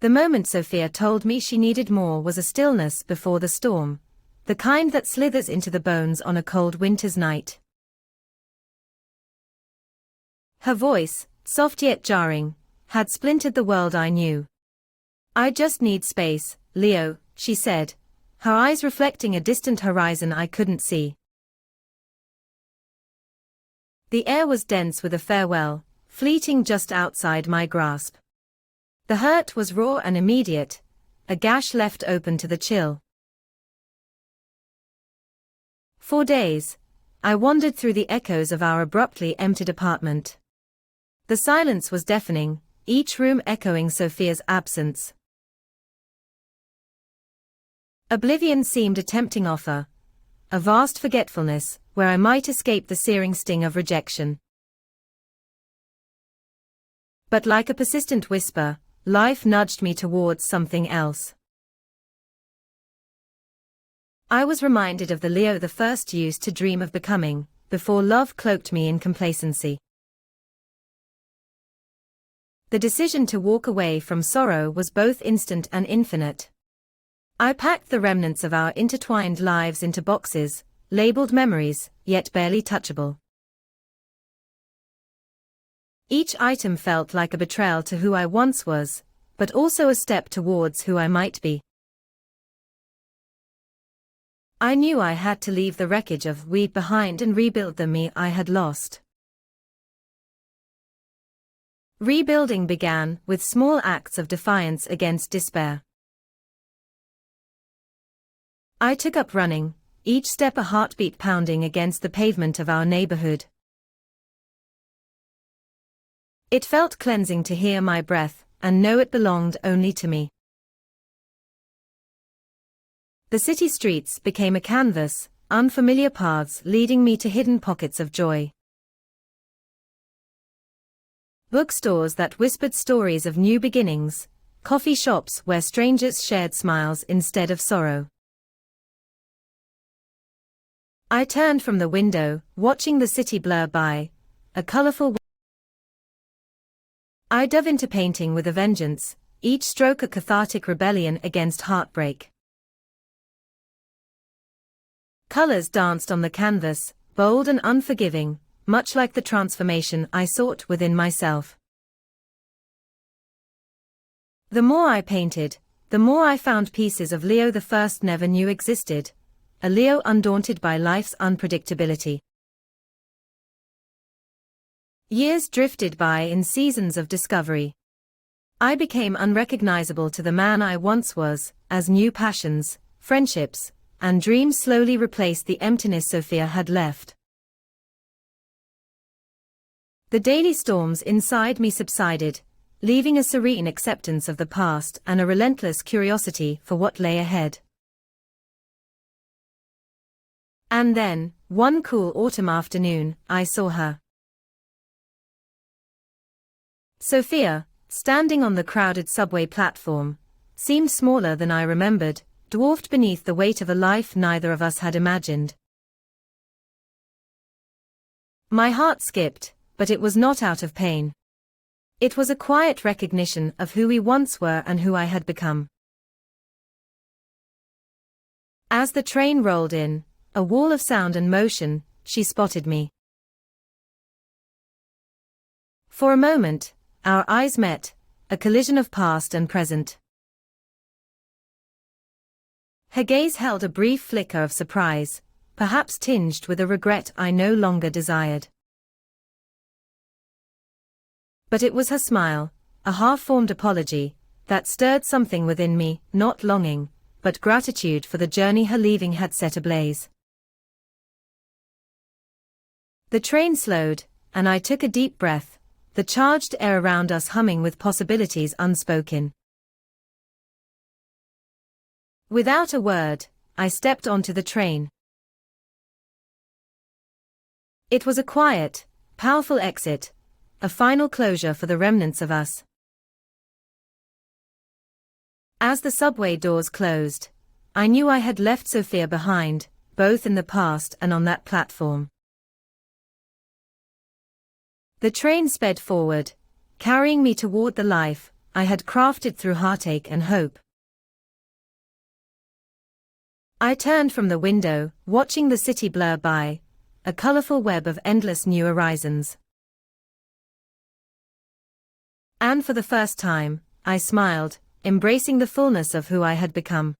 The moment Sophia told me she needed more was a stillness before the storm, the kind that slithers into the bones on a cold winter's night. Her voice, soft yet jarring, had splintered the world I knew. "I just need space, Leo," she said, her eyes reflecting a distant horizon I couldn't see. The air was dense with a farewell, fleeting just outside my grasp. The hurt was raw and immediate, a gash left open to the chill. For days, I wandered through the echoes of our abruptly emptied apartment. The silence was deafening, each room echoing Sophia's absence. Oblivion seemed a tempting offer, a vast forgetfulness, where I might escape the searing sting of rejection. But like a persistent whisper, life nudged me towards something else. I was reminded of the Leo the first used to dream of becoming, before love cloaked me in complacency. The decision to walk away from sorrow was both instant and infinite. I packed the remnants of our intertwined lives into boxes, labeled memories, yet barely touchable. Each item felt like a betrayal to who I once was, but also a step towards who I might be. I knew I had to leave the wreckage of we behind and rebuild the me I had lost. Rebuilding began with small acts of defiance against despair. I took up running, each step a heartbeat pounding against the pavement of our neighborhood. It felt cleansing to hear my breath and know it belonged only to me. The city streets became a canvas, unfamiliar paths leading me to hidden pockets of joy. Bookstores that whispered stories of new beginnings, coffee shops where strangers shared smiles instead of sorrow. I turned from the window, watching the city blur by, a colorful. I dove into painting with a vengeance, each stroke a cathartic rebellion against heartbreak. Colors danced on the canvas, bold and unforgiving, much like the transformation I sought within myself. The more I painted, the more I found pieces of Leo the first never knew existed, a Leo undaunted by life's unpredictability. Years drifted by in seasons of discovery. I became unrecognizable to the man I once was, as new passions, friendships, and dreams slowly replaced the emptiness Sophia had left. The daily storms inside me subsided, leaving a serene acceptance of the past and a relentless curiosity for what lay ahead. And then, one cool autumn afternoon, I saw her. Sophia, standing on the crowded subway platform, seemed smaller than I remembered, dwarfed beneath the weight of a life neither of us had imagined. My heart skipped, but it was not out of pain. It was a quiet recognition of who we once were and who I had become. As the train rolled in, a wall of sound and motion, she spotted me. For a moment, our eyes met, a collision of past and present. Her gaze held a brief flicker of surprise, perhaps tinged with a regret I no longer desired. But it was her smile, a half-formed apology, that stirred something within me, not longing, but gratitude for the journey her leaving had set ablaze. The train slowed, and I took a deep breath, the charged air around us humming with possibilities unspoken. Without a word, I stepped onto the train. It was a quiet, powerful exit, a final closure for the remnants of us. As the subway doors closed, I knew I had left Sophia behind, both in the past and on that platform. The train sped forward, carrying me toward the life I had crafted through heartache and hope. I turned from the window, watching the city blur by, a colorful web of endless new horizons. And for the first time, I smiled, embracing the fullness of who I had become.